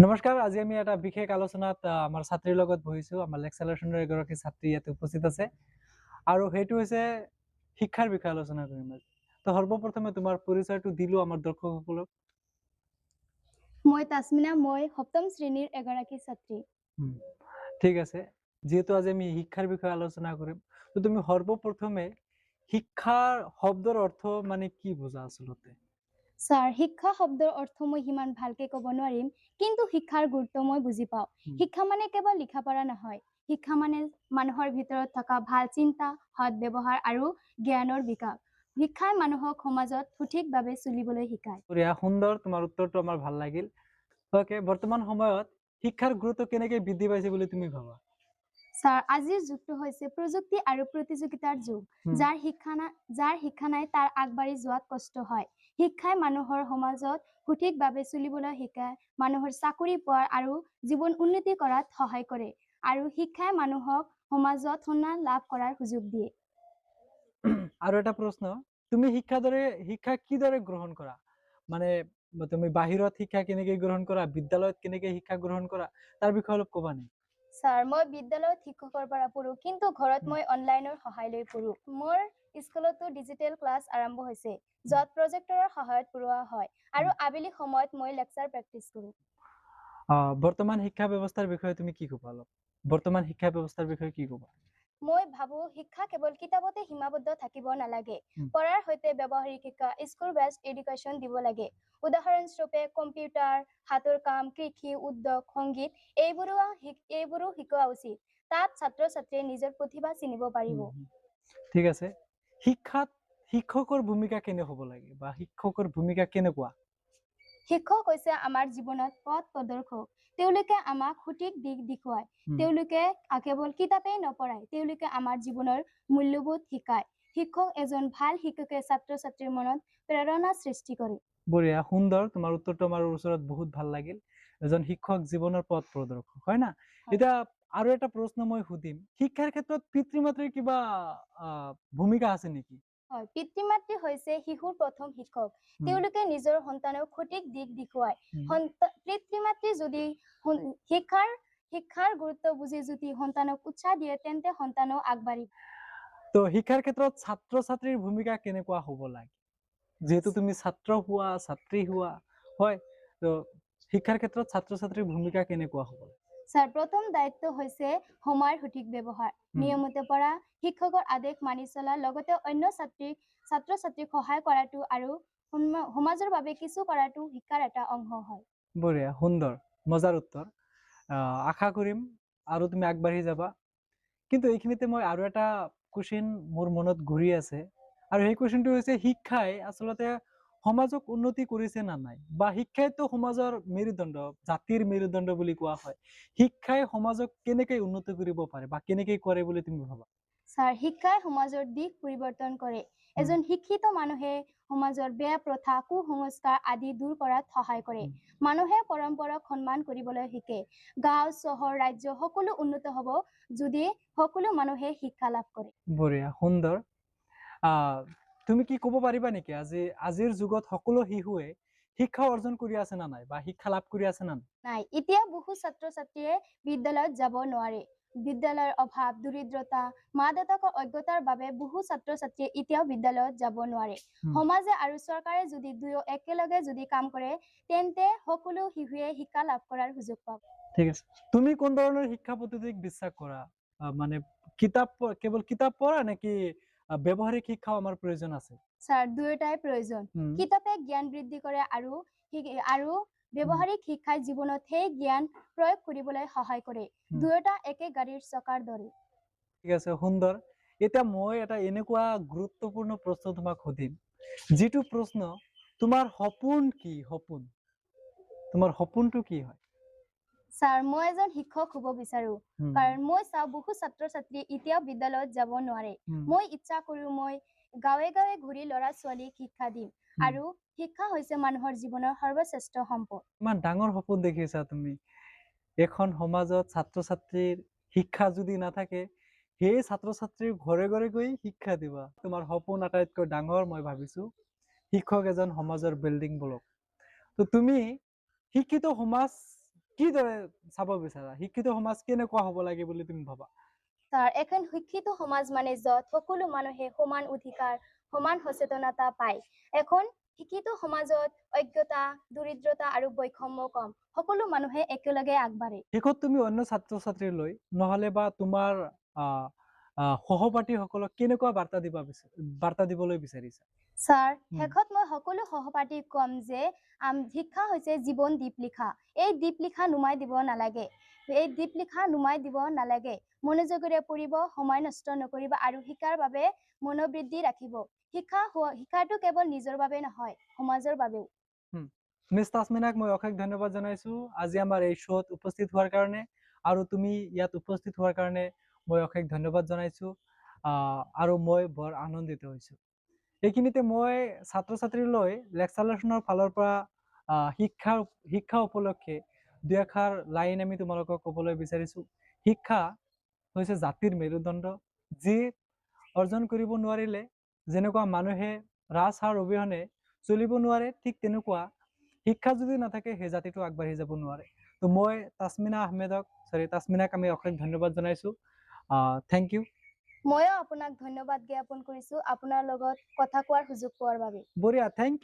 নমস্কাৰ, আজি আমি এটা বিশেষ আলোচনাত আমাৰ ছাত্ৰীৰ লগত বহিছো। আমাৰ লেকচাৰেশ্যনৰ এগৰাকী ছাত্ৰী ইয়াতে উপস্থিত আছে আৰু সেইটো হৈছে শিক্ষাৰ বিষয়ে আলোচনা কৰিম আজি। তো সৰ্বপ্ৰথমে তোমাৰ পৰিচয়টো দিলো আমাৰ দৰ্শকসকলক। মই তাসমিনা, মই সপ্তম শ্ৰেণীৰ এগৰাকী ছাত্ৰী। ঠিক আছে, যেহেতু আজি আমি শিক্ষাৰ বিষয়ে আলোচনা কৰিম, তো তুমি সৰ্বপ্ৰথমে শিক্ষাৰ শব্দৰ অৰ্থ মানে কি বুজা আচলতে? ছাৰ, শিক্ষা শব্দৰ অৰ্থ মই সিমান ভালকে ক'ব নোৱাৰিম, কিন্তু শিক্ষাৰ গুৰুত্ব মই বুজি পাওঁ। শিক্ষা মানে কেৱল লিখা পঢ়া নহয়, শিক্ষা মানে মানুহৰ ভিতৰত থকা ভাল চিন্তা, সৎ ব্যৱহাৰ আৰু জ্ঞানৰ বিকাশ। শিক্ষাই মানুহক সমাজত সঠিকভাৱে চলিবলৈ শিকায়। বঢ়িয়া, সুন্দৰ, তোমাৰ উত্তৰটো আমাৰ ভাল লাগিল। ওকে, বৰ্তমান সময়ত শিক্ষাৰ গুৰুত্ব কেনেকৈ বৃদ্ধি পাইছে বুলি তুমি ভাবা? ছাৰ, আজিৰ যুগটো হৈছে প্ৰযুক্তি আৰু প্ৰতিযোগিতাৰ যুগ। যাৰ শিক্ষা নাই তাৰ আগবাঢ়ি যোৱাত কষ্ট হয়। শিক্ষাই মানুহৰ সমাজত সঠিকভাৱে চলিবলৈ শিকায়, মানুহৰ চাকৰি পোৱাৰ আৰু জীৱন উন্নতি কৰাত সহায় কৰে, আৰু শিক্ষাই মানুহক সমাজত সন্মান লাভ কৰাৰ সুযোগ দিয়ে। আৰু এটা প্ৰশ্ন, তুমি শিক্ষা কিদৰে গ্ৰহণ কৰা? মানে তুমি বাহিৰত শিক্ষা কেনেকে গ্ৰহণ কৰা, বিদ্যালয়ত কেনেকে শিক্ষা গ্ৰহণ কৰা, তাৰ বিষয়ে অলপ ক'বা নেকি? ছাৰ, মই বিদ্যালয়ত শিক্ষকৰ পৰা পঢ়ো, কিন্তু ঘৰত মই অনলাইনৰ সহায় লৈ পঢ়ো। মোৰ স্কুলতো ডিজিটেল ক্লাছ আৰম্ভ হৈছে, য'ত প্ৰজেক্টৰৰ সহায়ত পঢ়োৱা হয়, আৰু আবেলি সময়ত মই লেকচাৰ প্ৰেক্টিচ কৰোঁ। বৰ্তমান শিক্ষা ব্যৱস্থাৰ বিষয়ে তুমি কি ক'বা অলপ? বৰ্তমান শিক্ষা ব্যৱস্থাৰ বিষয়ে কি ক'বা? মই ভাবো শিক্ষা কেৱল কিতাপতে সীমাবদ্ধ থাকিব নালাগে। পঢ়াৰ সৈতে ব্যৱহাৰিক শিক্ষা, স্কুল বেছড এডুকেশ্যন দিব লাগে। উদাহৰণস্বৰূপে কম্পিউটাৰ, হাতৰ কাম, কৃষি, উদ্যোগ, সংগীত এইবোৰো শিকোৱা উচিত। তাত ছাত্ৰ ছাত্ৰীয়ে নিজৰ প্ৰতিভা চিনিব পাৰিব। ঠিক আছে, শিক্ষাত শিক্ষকৰ ভূমিকা কেনে হ'ব লাগে বা শিক্ষকৰ ভূমিকা কেনেকুৱা? শিক্ষক হৈছে আমাৰ জীৱনত পথ প্ৰদৰ্শক। তেওঁলোকে আমাক সঠিক দিশ দেখুৱায়। তেওঁলোকে কেৱল কিতাপেই নপঢ়ায়, তেওঁলোকে আমাৰ জীৱনৰ মূল্যবোধ শিকায়। শিক্ষক এজন ভাল শিক্ষকে ছাত্ৰ ছাত্ৰীৰ মনত প্ৰেৰণা সৃষ্টি কৰে। বঢ়িয়া, সুন্দৰ, তোমাৰ উত্তৰটো আমাৰ ওচৰত বহুত ভাল লাগিল। এজন শিক্ষক জীৱনৰ পথ প্ৰদৰ্শক, হয় না? এতিয়া আৰু এটা প্ৰশ্ন মই সুধিম, শিক্ষাৰ ক্ষেত্ৰত পিতৃ মাতৃৰ কিবা ভূমিকা আছে নেকি? হয়, পিতৃ মাতৃ হৈছে শিশুৰ প্ৰথম শিক্ষক। তেওঁলোকে নিজৰ সন্তানক সঠিক দিশ দেখুৱায়। পিতৃ মাতৃ যদি শিক্ষাৰ গুৰুত্ব বুজি যদি সন্তানক উৎসাহ দিয়ে, তেন্তে সন্তানো আগবাঢ়িব। তো শিক্ষাৰ ক্ষেত্ৰত ছাত্ৰ ছাত্ৰীৰ ভূমিকা কেনেকুৱা হ'ব লাগে? যেহেতু তুমি ছাত্ৰী হোৱা, হয়, তো শিক্ষাৰ ক্ষেত্ৰত ছাত্ৰ ছাত্ৰীৰ ভূমিকা কেনেকুৱা হ'ব লাগে? ছাৰ, প্ৰথম দায়িত্ব হৈছে সময়ৰ সঠিক ব্যৱহাৰ, নিয়মিত পঢ়া, শিক্ষকৰ আদেশ মানি চলা, লগতে অন্য ছাত্ৰ ছাত্ৰীক সহায় কৰাটো আৰু সমাজৰ বাবে কিছু কৰাটো শিক্ষাৰ এটা অংশ হয়। বঢ়িয়া, সুন্দৰ, মজাৰ উত্তৰ। আশা কৰিম আৰু তুমি আগবাঢ়ি যাবা। কিন্তু এইখিনিতে মই আৰু এটা কুৱেশ্যন মোৰ মনত ঘূৰি আছে, আৰু সেই কুৱেশ্যনটো হৈছে, শিক্ষাই আচলতে সমাজক উন্নতি কৰিছে না নাই, বা শিক্ষাইতো সমাজৰ মেৰুদণ্ড, জাতিৰ মেৰুদণ্ড বুলি কোৱা হয়। শিক্ষাই সমাজক কেনেকৈ উন্নতি কৰিব পাৰে বা কেনেকৈ কৰে বুলি তুমি ভাবা? ছাৰ, শিক্ষাই সমাজৰ দিশ পৰিৱৰ্তন কৰে। এজন শিক্ষিত মানুহে সমাজৰ বেয়া প্ৰথা, কুসংস্কাৰ আদি দূৰ কৰাত সহায় কৰে। মানুহে পৰম্পৰাক সন্মান কৰিবলৈ শিকে। গাঁও, চহৰ, ৰাজ্য সকলো উন্নত হ'ব যদি সকলো মানুহে শিক্ষা লাভ কৰে। বঢ়িয়া, সুন্দৰ। তুমি কি ক'ব পাৰিবা নেকি, আজিৰ যুগত সকলো শিশুৱে শিক্ষা অৰ্জন কৰি আছে না নাই, বা শিক্ষা লাভ কৰি আছে না নাই? নাই, এতিয়া বহু ছাত্ৰ ছাত্ৰীয়ে বিদ্যালয়ত যাব নোৱাৰে। বিদ্যালয়ৰ অভাৱ, দৰিদ্ৰতা, মা দেউতাকৰ অজ্ঞতাৰ বাবে বহু ছাত্ৰ ছাত্ৰীয়ে এতিয়াও বিদ্যালয়ত যাব নোৱাৰে। সমাজে আৰু চৰকাৰে যদি দুয়ো একেলগে যদি কাম কৰে, তেন্তে সকলো শিশুৱে শিক্ষা লাভ কৰাৰ সুযোগ পাব। ঠিক আছে, তুমি কোন ধৰণৰ শিক্ষা পদ্ধতিক বিশ্বাস কৰা? মানে কেৱল কিতাপ পঢ়া নেকি ব্যৱহাৰিক শিক্ষাও আমাৰ প্ৰয়োজন আছে? ছাৰ, দুয়োটাই প্ৰয়োজন। কিতাপে জ্ঞান বৃদ্ধি কৰে আৰু ব্যৱহাৰিক শিক্ষাই জীৱনত সেই জ্ঞান প্ৰয়োগ কৰিবলৈ সহায় কৰে। দুয়োটা একে গাড়ীৰ চকাৰ দৰে। ঠিক আছে, সুন্দৰ। এতিয়া মই এটা এনেকুৱা গুৰুত্বপূৰ্ণ প্ৰশ্ন তোমাক সুধিম, যিটো প্ৰশ্ন, তোমাৰ সপোন কি? তোমাৰ সপোনটো কি হয়? ছাৰ, মই এজন শিক্ষক হ'ব বিচাৰো, কাৰণ মই চাওঁ বহু ছাত্ৰ ছাত্ৰী এতিয়াও বিদ্যালয়ত যাব নোৱাৰে। মই ইচ্ছা কৰো মই গাঁৱে গাঁৱে ঘূৰি ল'ৰা ছোৱালীক শিক্ষা দিম, আৰু শিক্ষা হৈছে মানুহৰ জীৱনৰ সৰ্বশ্ৰেষ্ঠ সম্পদ। ইমান ডাঙৰ সপোন দেখিছা তুমি। এখন সমাজত ছাত্ৰ ছাত্ৰীৰ শিক্ষা যদি নাথাকে, সেই ছাত্ৰ ছাত্ৰীৰ ঘৰে ঘৰে গৈ শিক্ষা দিবা। তোমাৰ সপোন আটাইতকৈ ডাঙৰ, মই ভাবিছো। শিক্ষক এজন সমাজৰ বিল্ডিং ব্লক। তো তুমি শিক্ষিত সমাজ কিদৰে চাব বিচাৰা শিক্ষিত সমাজ কেনেকুৱা হ'ব লাগে বুলি তুমি ভাবা স্যাৰ এখন শিক্ষিত সমাজ মানে য'ত সকলো মানুহে সমান অধিকাৰ সমান সচেতনতা পায় এখন শিক্ষিত সমাজত অজ্ঞতা দৰিদ্ৰতা আৰু বৈষম্য কম সকলো মানুহে একেলগে আগবাঢ়ে শেষত তুমি অন্য ছাত্ৰ ছাত্ৰীলৈ নহলে বা তোমাৰ আহ সহপাঠীসকলক কেনেকুৱা বাৰ্তা দিবলৈ বিচাৰিছা স্যাৰ শেষত মই সকলো সহপাঠীক কম যে শিক্ষা হৈছে জীৱন দ্বীপ লিখা এই দ্বীপ লিখা নুমাই দিব নালাগে মনোযোগেৰে পঢ়িব সময় নষ্ট নকৰিব আৰু শিকাৰ বাবে মনোবৃদ্ধি ৰাখিব শিক্ষাটো কেৱল নিজৰ বাবে নহয় সমাজৰ বাবেও মিছ তাসমিনাক মই অশেষ ধন্যবাদ জনাইছো আজি আমাৰ এই শ্ব'ত উপস্থিত হোৱাৰ কাৰণে আৰু তুমি ইয়াত উপস্থিত হোৱাৰ কাৰণে মই অশেষ ধন্যবাদ জনাইছো আৰু মই বৰ আনন্দিত হৈছো এইখিনিতে মই ছাত্ৰ ছাত্ৰীলৈ লেকচাৰেশ্যনৰ ফালৰ পৰা শিক্ষা উপলক্ষে দুই এষাৰ লাইন আমি তোমালোকক ক'বলৈ বিচাৰিছো শিক্ষা হৈছে জাতিৰ মেৰুদণ্ড যি অৰ্জন কৰিব নোৱাৰিলে যেনেকুৱা মানুহে ৰাজহাড় অবিহনে চলিব নোৱাৰে ঠিক তেনেকুৱা শিক্ষা যদি নাথাকে সেই জাতিটো আগবাঢ়ি যাব নোৱাৰে তো মই তাসমিনাক আমি অশেষ ধন্যবাদ জনাইছো থেংক ইউ ময়ো আপোনাক ধন্যবাদ জ্ঞাপন কৰিছো আপোনাৰ লগত কথা কোৱাৰ সুযোগ পোৱাৰ বাবে বঢ়িয়া থেংক ইউ